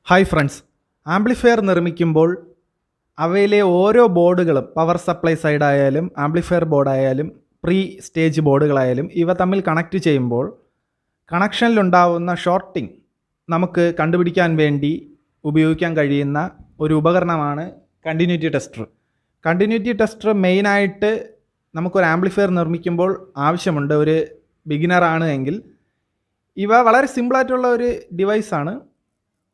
Hi friends, amplifier നിർമ്മിക്കുമ്പോൾ അവയിലെ ഓരോ ബോർഡുകളും പവർ സപ്ലൈ സൈഡായാലും ആംപ്ലിഫയർ ബോർഡായാലും പ്രീ സ്റ്റേജ് ബോർഡുകളായാലും ഇവ തമ്മിൽ കണക്റ്റ് ചെയ്യുമ്പോൾ കണക്ഷനിലുണ്ടാവുന്ന ഷോർട്ടിംഗ് നമുക്ക് കണ്ടുപിടിക്കാൻ വേണ്ടി ഉപയോഗിക്കാൻ കഴിയുന്ന ഒരു ഉപകരണമാണ് കണ്ടിന്യൂറ്റി ടെസ്റ്റർ. കണ്ടിന്യൂറ്റി ടെസ്റ്റർ മെയിനായിട്ട് നമുക്കൊരു ആംപ്ലിഫയർ നിർമ്മിക്കുമ്പോൾ ആവശ്യമുണ്ട്. ഒരു ബിഗിനറാണ് എങ്കിൽ ഇവ വളരെ സിമ്പിളായിട്ടുള്ള ഒരു ഡിവൈസാണ്.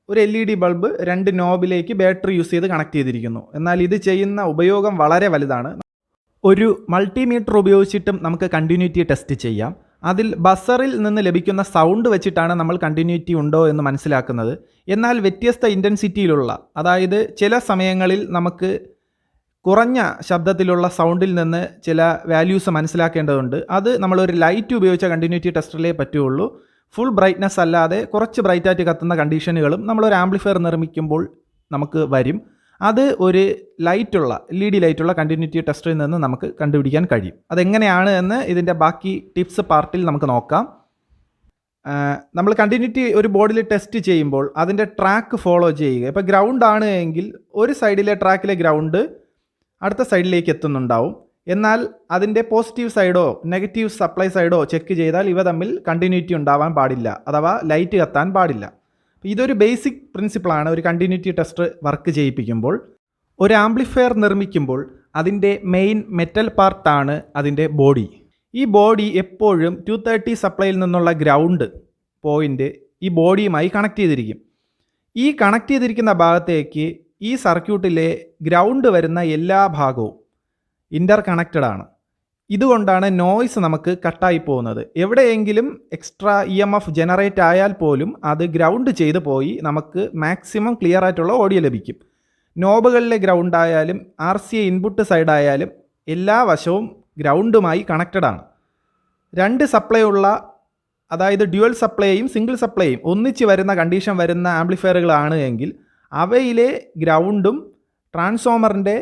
ഒരു LED ബൾബ് 2 നോബിലേക്ക് ബാറ്ററി യൂസ് ചെയ്ത് കണക്ട് ചെയ്തിരിക്കുന്നു. എന്നാൽ ഇത് ചെയ്യുന്ന ഉപയോഗം വളരെ വലുതാണ്. ഒരു മൾട്ടിമീറ്റർ ഉപയോഗിച്ചിട്ടും നമുക്ക് കണ്ടിന്യൂറ്റി ടെസ്റ്റ് ചെയ്യാം. അതിൽ ബസറിൽ നിന്ന് ലഭിക്കുന്ന സൗണ്ട് വെച്ചിട്ടാണ് നമ്മൾ കണ്ടിന്യൂറ്റി ഉണ്ടോ എന്ന് മനസ്സിലാക്കുന്നത്. എന്നാൽ വ്യത്യസ്ത ഇൻറ്റൻസിറ്റിയിലുള്ള, അതായത് ചില സമയങ്ങളിൽ നമുക്ക് കുറഞ്ഞ ശബ്ദത്തിലുള്ള സൗണ്ടിൽ നിന്ന് ചില വാല്യൂസ് മനസ്സിലാക്കേണ്ടതുണ്ട്. അത് നമ്മളൊരു ലൈറ്റ് ഉപയോഗിച്ച കണ്ടിന്യൂറ്റി ടെസ്റ്ററിലേ പറ്റുള്ളൂ. ഫുൾ ബ്രൈറ്റ്നസ് അല്ലാതെ കുറച്ച് ബ്രൈറ്റായിട്ട് കത്തുന്ന കണ്ടീഷനുകളും നമ്മളൊരു ആംപ്ലിഫയർ നിർമ്മിക്കുമ്പോൾ നമുക്ക് വരും. അത് ഒരു ലൈറ്റുള്ള LED ലൈറ്റുള്ള കണ്ടിന്യൂറ്റി ടെസ്റ്ററിൽ നിന്ന് നമുക്ക് കണ്ടുപിടിക്കാൻ കഴിയും. അതെങ്ങനെയാണ് എന്ന് ഇതിൻ്റെ ബാക്കി ടിപ്സ് പാർട്ടിൽ നമുക്ക് നോക്കാം. നമ്മൾ കണ്ടിന്യൂറ്റി ഒരു ബോർഡിൽ ടെസ്റ്റ് ചെയ്യുമ്പോൾ അതിൻ്റെ ട്രാക്ക് ഫോളോ ചെയ്യുക. ഇപ്പോൾ ഗ്രൗണ്ട് ആണ് എങ്കിൽ ഒരു സൈഡിലെ ട്രാക്കിലെ ഗ്രൗണ്ട് അടുത്ത സൈഡിലേക്ക് എത്തുന്നുണ്ടാവും. എന്നാൽ അതിൻ്റെ പോസിറ്റീവ് സൈഡോ നെഗറ്റീവ് സപ്ലൈ സൈഡോ ചെക്ക് ചെയ്താൽ ഇവ തമ്മിൽ കണ്ടിന്യൂറ്റി ഉണ്ടാവാൻ പാടില്ല, അഥവാ ലൈറ്റ് കത്താൻ പാടില്ല. ഇതൊരു ബേസിക് പ്രിൻസിപ്പിളാണ് ഒരു കണ്ടിന്യൂറ്റി ടെസ്റ്റർ വർക്ക് ചെയ്യിപ്പിക്കുമ്പോൾ. ഒരു ആംപ്ലിഫയർ നിർമ്മിക്കുമ്പോൾ അതിൻ്റെ മെയിൻ മെറ്റൽ പാർട്ടാണ് അതിൻ്റെ ബോഡി. ഈ ബോഡി എപ്പോഴും 230 സപ്ലൈയിൽ നിന്നുള്ള ഗ്രൗണ്ട് പോയിൻ്റ് ഈ ബോഡിയുമായി കണക്ട് ചെയ്തിരിക്കും. ഈ കണക്ട് ചെയ്തിരിക്കുന്ന ഭാഗത്തേക്ക് ഈ സർക്യൂട്ടിലെ ഗ്രൗണ്ട് വരുന്ന എല്ലാ ഭാഗവും ഇൻ്റർ കണക്റ്റഡ് ആണ്. ഇതുകൊണ്ടാണ് നോയ്സ് നമുക്ക് കട്ടായി പോകുന്നത്. എവിടെയെങ്കിലും എക്സ്ട്രാ EMF ജനറേറ്റ് ആയാൽ പോലും അത് ഗ്രൗണ്ട് ചെയ്ത് പോയി നമുക്ക് മാക്സിമം ക്ലിയർ ആയിട്ടുള്ള ഓഡിയോ ലഭിക്കും. നോബുകളിലെ ഗ്രൗണ്ട് ആയാലും RCA ഇൻപുട്ട് സൈഡായാലും എല്ലാ വശവും ഗ്രൗണ്ടുമായി കണക്റ്റഡ് ആണ്. 2 സപ്ലൈ ഉള്ള, അതായത് ഡ്യുവൽ സപ്ലൈയും സിംഗിൾ സപ്ലൈയും ഒന്നിച്ച് വരുന്ന കണ്ടീഷൻ വരുന്ന ആംപ്ലിഫയറുകളാണ് എങ്കിൽ അവയിലെ ഗ്രൗണ്ടും ട്രാൻസ്ഫോമറിൻ്റെ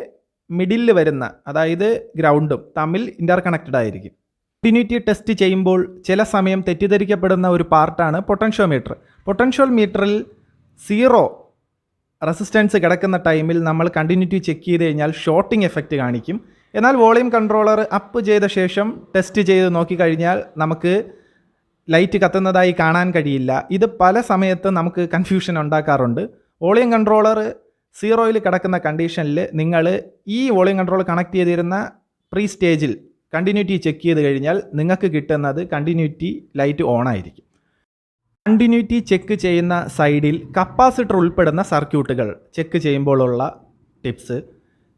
മിഡിൽ വരുന്ന, അതായത് ഗ്രൗണ്ടും തമ്മിൽ ഇൻ്റർ കണക്റ്റഡ് ആയിരിക്കും. കണ്ടിന്യൂറ്റി ടെസ്റ്റ് ചെയ്യുമ്പോൾ ചില സമയം തെറ്റിദ്ധരിക്കപ്പെടുന്ന ഒരു പാർട്ടാണ് പൊട്ടൻഷ്യോമീറ്റർ. പൊട്ടൻഷ്യോമീറ്ററിൽ 0 റെസിസ്റ്റൻസ് കിടക്കുന്ന ടൈമിൽ നമ്മൾ കണ്ടിന്യൂറ്റി ചെക്ക് ചെയ്ത് കഴിഞ്ഞാൽ ഷോർട്ടിംഗ് എഫക്റ്റ് കാണിക്കും. എന്നാൽ വോളിയം കൺട്രോളർ അപ്പ് ചെയ്ത ശേഷം ടെസ്റ്റ് ചെയ്ത് നോക്കിക്കഴിഞ്ഞാൽ നമുക്ക് ലൈറ്റ് കത്തുന്നതായി കാണാൻ കഴിയില്ല. ഇത് പല സമയത്ത് നമുക്ക് കൺഫ്യൂഷൻ ഉണ്ടാക്കാറുണ്ട്. വോളിയം കൺട്രോളർ 0യിൽ കിടക്കുന്ന കണ്ടീഷനിൽ നിങ്ങൾ ഈ വോളിയം കൺട്രോൾ കണക്ട് ചെയ്തിരുന്ന പ്രീ സ്റ്റേജിൽ കണ്ടിന്യൂറ്റി ചെക്ക് ചെയ്ത് കഴിഞ്ഞാൽ നിങ്ങൾക്ക് കിട്ടുന്നത് കണ്ടിന്യൂറ്റി ലൈറ്റ് ഓൺ ആയിരിക്കും. കണ്ടിന്യൂറ്റി ചെക്ക് ചെയ്യുന്ന സൈഡിൽ കപ്പാസിറ്റർ ഉൾപ്പെടുന്ന സർക്യൂട്ടുകൾ ചെക്ക് ചെയ്യുമ്പോഴുള്ള ടിപ്സ്.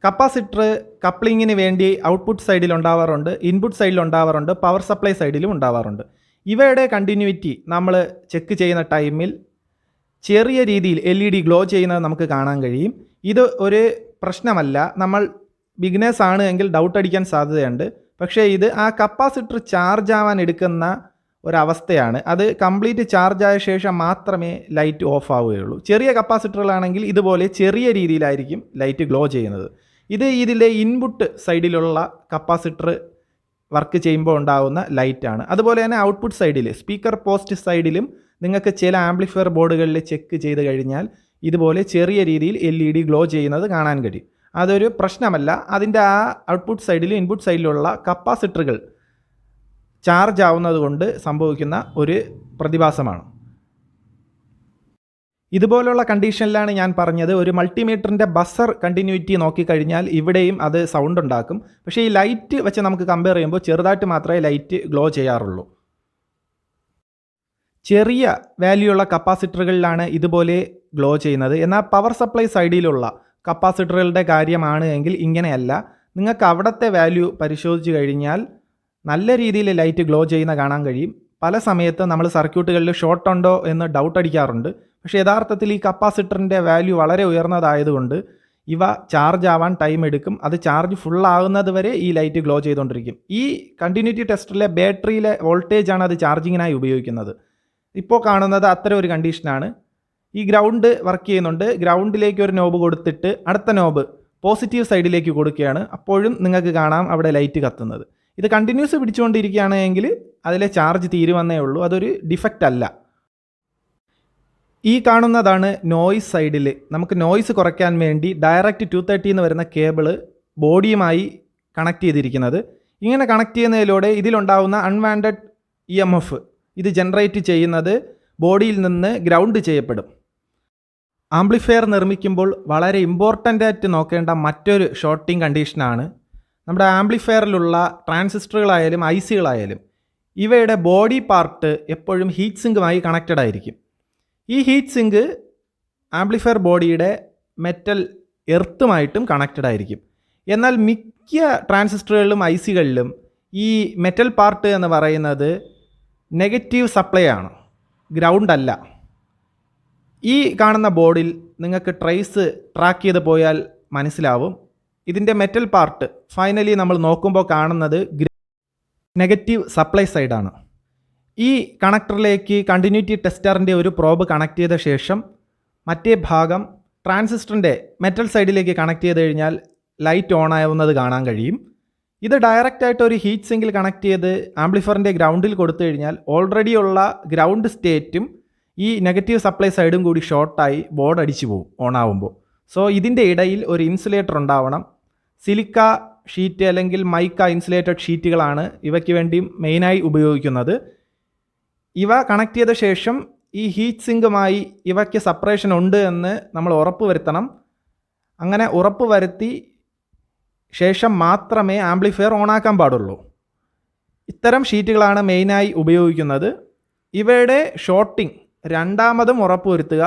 കപ്പാസിറ്റർ കപ്ലിങ്ങിന് വേണ്ടി ഔട്ട്പുട്ട് സൈഡിൽ ഉണ്ടാവാറുണ്ട്, ഇൻപുട്ട് സൈഡിൽ ഉണ്ടാവാറുണ്ട്, പവർ സപ്ലൈ സൈഡിലും ഉണ്ടാവാറുണ്ട്. ഇവയുടെ കണ്ടിന്യൂറ്റി നമ്മൾ ചെക്ക് ചെയ്യുന്ന ടൈമിൽ ചെറിയ രീതിയിൽ LED ഗ്ലോ ചെയ്യുന്നത് നമുക്ക് കാണാൻ കഴിയും. ഇത് ഒരു പ്രശ്നമല്ല. നമ്മൾ ബിഗിനേഴ്സ് ആണ് എങ്കിൽ ഡൗട്ട് അടിക്കാൻ സാധ്യതയുണ്ട്. പക്ഷേ ഇത് ആ കപ്പാസിറ്റർ ചാർജ് ആവാൻ എടുക്കുന്ന ഒരവസ്ഥയാണ്. അത് കംപ്ലീറ്റ് ചാർജ് ആയ ശേഷം മാത്രമേ ലൈറ്റ് ഓഫ് ആവുകയുള്ളൂ. ചെറിയ കപ്പാസിറ്ററുകളാണെങ്കിൽ ഇതുപോലെ ചെറിയ രീതിയിലായിരിക്കും ലൈറ്റ് ഗ്ലോ ചെയ്യുന്നത്. ഇതിലെ ഇൻപുട്ട് സൈഡിലുള്ള കപ്പാസിറ്റർ വർക്ക് ചെയ്യുമ്പോൾ ഉണ്ടാകുന്ന ലൈറ്റാണ്. അതുപോലെ തന്നെ ഔട്ട്പുട്ട് സൈഡിൽ സ്പീക്കർ പോസ്റ്റ് സൈഡിലും നിങ്ങൾക്ക് ചില ആംപ്ലിഫയർ ബോർഡുകളിൽ ചെക്ക് ചെയ്ത് കഴിഞ്ഞാൽ ഇതുപോലെ ചെറിയ രീതിയിൽ LED ഗ്ലോ ചെയ്യുന്നത് കാണാൻ കഴിയും. അതൊരു പ്രശ്നമല്ല. അതിൻ്റെ ആ ഔട്ട്പുട്ട് സൈഡിലും ഇൻപുട്ട് സൈഡിലുള്ള കപ്പാസിറ്ററുകൾ ചാർജ് ആവുന്നത് കൊണ്ട് സംഭവിക്കുന്ന ഒരു പ്രതിഭാസമാണ്. ഇതുപോലുള്ള കണ്ടീഷനിലാണ് ഞാൻ പറഞ്ഞത്, ഒരു മൾട്ടിമീറ്ററിൻ്റെ ബസർ കണ്ടിന്യൂറ്റി നോക്കിക്കഴിഞ്ഞാൽ ഇവിടെയും അത് സൗണ്ട് ഉണ്ടാക്കും. പക്ഷേ ഈ ലൈറ്റ് വെച്ച് നമുക്ക് കമ്പയർ ചെയ്യുമ്പോൾ ചെറുതായിട്ട് മാത്രമേ ലൈറ്റ് ഗ്ലോ ചെയ്യാറുള്ളൂ. ചെറിയ വാല്യൂ ഉള്ള കപ്പാസിറ്ററുകളിലാണ് ഇതുപോലെ ഗ്ലോ ചെയ്യുന്നത്. എന്നാൽ പവർ സപ്ലൈ സൈഡിലുള്ള കപ്പാസിറ്ററുകളുടെ കാര്യമാണ് എങ്കിൽ ഇങ്ങനെയല്ല. നിങ്ങൾക്ക് അവിടുത്തെ വാല്യൂ പരിശോധിച്ച് കഴിഞ്ഞാൽ നല്ല രീതിയിൽ ലൈറ്റ് ഗ്ലോ ചെയ്യുന്ന കാണാൻ കഴിയും. പല സമയത്ത് നമ്മൾ സർക്യൂട്ടുകളിൽ ഷോർട്ട് ഉണ്ടോ എന്ന് ഡൗട്ട് അടിക്കാറുണ്ട്. പക്ഷേ യഥാർത്ഥത്തിൽ ഈ കപ്പാസിറ്ററിൻ്റെ വാല്യൂ വളരെ ഉയർന്നതായതുകൊണ്ട് ഇവ ചാർജ് ആവാൻ ടൈം എടുക്കും. അത് ചാർജ് ഫുള്ളാകുന്നത് വരെ ഈ ലൈറ്റ് ഗ്ലോ ചെയ്തുകൊണ്ടിരിക്കും. ഈ കണ്ടിന്യൂറ്റി ടെസ്റ്ററിലെ ബാറ്ററിയിലെ വോൾട്ടേജാണ് അത് ചാർജിങ്ങിനായി ഉപയോഗിക്കുന്നത്. ഇപ്പോൾ കാണുന്നത് അത്തരം ഒരു കണ്ടീഷനാണ്. ഈ ഗ്രൗണ്ട് വർക്ക് ചെയ്യുന്നുണ്ട്. ഗ്രൗണ്ടിലേക്ക് ഒരു നോബ് കൊടുത്തിട്ട് അടുത്ത നോബ് പോസിറ്റീവ് സൈഡിലേക്ക് കൊടുക്കുകയാണ്. അപ്പോഴും നിങ്ങൾക്ക് കാണാം അവിടെ ലൈറ്റ് കത്തുന്നത്. ഇത് കണ്ടിന്യൂസ് പിടിച്ചുകൊണ്ടിരിക്കുകയാണെങ്കിൽ അതിലെ ചാർജ് തീരുവന്നേ ഉള്ളൂ. അതൊരു ഡിഫക്റ്റ് അല്ല. ഈ കാണുന്നതാണ് നോയ്സ് സൈഡിൽ നമുക്ക് നോയ്സ് കുറയ്ക്കാൻ വേണ്ടി ഡയറക്റ്റ് 230 എന്ന് വരുന്ന കേബിള് ബോഡിയുമായി കണക്ട് ചെയ്തിരിക്കുന്നത്. ഇങ്ങനെ കണക്ട് ചെയ്യുന്നതിലൂടെ ഇതിലുണ്ടാകുന്ന അൺവാണ്ടഡ് EMF ഇത് ജനറേറ്റ് ചെയ്യുന്നത് ബോഡിയിൽ നിന്ന് ഗ്രൗണ്ട് ചെയ്യപ്പെടും. ആംപ്ലിഫയർ നിർമ്മിക്കുമ്പോൾ വളരെ ഇമ്പോർട്ടൻ്റ് ആയിട്ട് നോക്കേണ്ട മറ്റൊരു ഷോർട്ടിംഗ് കണ്ടീഷനാണ് നമ്മുടെ ആംപ്ലിഫയറിലുള്ള ട്രാൻസിസ്റ്ററുകളായാലും ICകളായാലും ഇവയുടെ ബോഡി പാർട്ട് എപ്പോഴും ഹീറ്റ് സിങ്കുമായി കണക്റ്റഡ് ആയിരിക്കും. ഈ ഹീറ്റ് സിങ്ക് ആംപ്ലിഫയർ ബോഡിയുടെ മെറ്റൽ എർത്തുമായിട്ടും കണക്റ്റഡ് ആയിരിക്കും. എന്നാൽ മിക്ക ട്രാൻസിസ്റ്ററുകളിലും ICകളിലും ഈ മെറ്റൽ പാർട്ട് എന്ന് പറയുന്നത് നെഗറ്റീവ് സപ്ലൈ ആണ്, ഗ്രൗണ്ട് അല്ല. ഈ കാണുന്ന ബോർഡിൽ നിങ്ങൾക്ക് ട്രേസ് ട്രാക്ക് ചെയ്ത് പോയാൽ മനസ്സിലാവും. ഇതിൻ്റെ മെറ്റൽ പാർട്ട് ഫൈനലി നമ്മൾ നോക്കുമ്പോൾ കാണുന്നത് നെഗറ്റീവ് സപ്ലൈ സൈഡാണ്. ഈ കണക്ടറിലേക്ക് കണ്ടിന്യൂറ്റി ടെസ്റ്ററിൻ്റെ ഒരു പ്രോബ് കണക്ട് ചെയ്ത ശേഷം മറ്റേ ഭാഗം ട്രാൻസിസ്റ്ററിൻ്റെ മെറ്റൽ സൈഡിലേക്ക് കണക്ട് ചെയ്ത് കഴിഞ്ഞാൽ ലൈറ്റ് ഓൺ ആവുന്നത് കാണാൻ കഴിയും. ഇത് ഡയറക്റ്റായിട്ട് ഒരു ഹീറ്റ് സിങ്കിൽ കണക്ട് ചെയ്ത് ആംപ്ലിഫയറിൻ്റെ ഗ്രൗണ്ടിൽ കൊടുത്തു കഴിഞ്ഞാൽ ഓൾറെഡി ഉള്ള ഗ്രൗണ്ട് സ്റ്റേറ്റും ഈ നെഗറ്റീവ് സപ്ലൈ സൈഡും കൂടി ഷോർട്ടായി ബോർഡ് അടിച്ചു പോകും ഓൺ ആവുമ്പോൾ. സോ ഇതിൻ്റെ ഇടയിൽ ഒരു ഇൻസുലേറ്റർ ഉണ്ടാവണം. സിലിക്ക ഷീറ്റ് അല്ലെങ്കിൽ മൈക്ക ഇൻസുലേറ്റഡ് ഷീറ്റുകളാണ് ഇവയ്ക്ക് വേണ്ടി മെയിനായി ഉപയോഗിക്കുന്നത്. ഇവ കണക്ട് ചെയ്ത ശേഷം ഈ ഹീറ്റ് സിങ്കുമായി ഇവയ്ക്ക് സെപ്പറേഷൻ ഉണ്ട് എന്ന് നമ്മൾ ഉറപ്പ് വരുത്തണം. അങ്ങനെ ഉറപ്പ് വരുത്തി ശേഷം മാത്രമേ ആംപ്ലിഫയർ ഓണാക്കാൻ പാടുള്ളൂ. ഇത്തരം ഷീറ്റുകളാണ് മെയിനായി ഉപയോഗിക്കുന്നത്. ഇവയുടെ ഷോർട്ടിംഗ് രണ്ടാമതും ഉറപ്പ് വരുത്തുക.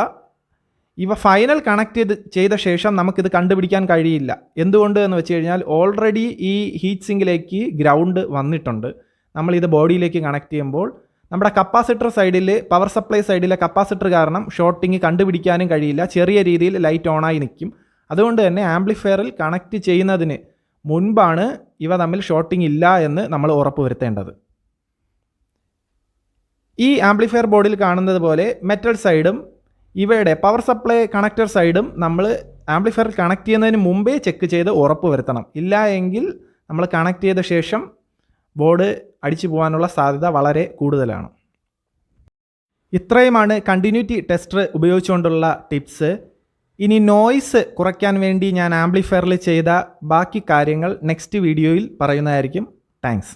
ഇവ ഫൈനൽ കണക്ട് ചെയ്ത ശേഷം നമുക്കിത് കണ്ടുപിടിക്കാൻ കഴിയില്ല. എന്തുകൊണ്ട് എന്ന് വെച്ച് കഴിഞ്ഞാൽ ഓൾറെഡി ഈ ഹീറ്റ് സിങ്കിലേക്ക് ഗ്രൗണ്ട് വന്നിട്ടുണ്ട്. നമ്മളിത് ബോഡിയിലേക്ക് കണക്ട് ചെയ്യുമ്പോൾ നമ്മുടെ കപ്പാസിറ്റർ സൈഡിൽ, പവർ സപ്ലൈ സൈഡിലെ കപ്പാസിറ്റർ കാരണം ഷോർട്ടിങ് കണ്ടുപിടിക്കാനും കഴിയില്ല. ചെറിയ രീതിയിൽ ലൈറ്റ് ഓണായി നിൽക്കും. അതുകൊണ്ട് തന്നെ ആംപ്ലിഫയറിൽ കണക്ട് ചെയ്യുന്നതിന് മുൻപാണ് ഇവ തമ്മിൽ ഷോർട്ടിങ് ഇല്ല എന്ന് നമ്മൾ ഉറപ്പ് വരുത്തേണ്ടത്. ഈ ആംപ്ലിഫയർ ബോർഡിൽ കാണുന്നത് പോലെ മെറ്റൽ സൈഡും ഇവയുടെ പവർ സപ്ലൈ കണക്ടർ സൈഡും നമ്മൾ ആംപ്ലിഫയറിൽ കണക്ട് ചെയ്യുന്നതിന് മുമ്പേ ചെക്ക് ചെയ്ത് ഉറപ്പ് വരുത്തണം. ഇല്ല എങ്കിൽ നമ്മൾ കണക്ട് ചെയ്ത ശേഷം ബോർഡ് അടിച്ചു പോകാനുള്ള സാധ്യത വളരെ കൂടുതലാണ്. ഇത്രയുമാണ് കണ്ടിന്യൂറ്റി ടെസ്റ്റർ ഉപയോഗിച്ചുകൊണ്ടുള്ള ടിപ്സ്. ഇനി നോയ്സ് കുറയ്ക്കാൻ വേണ്ടി ഞാൻ ആംപ്ലിഫയറിൽ ചെയ്ത ബാക്കി കാര്യങ്ങൾ നെക്സ്റ്റ് വീഡിയോയിൽ പറയുന്നതായിരിക്കും. താങ്ക്സ്.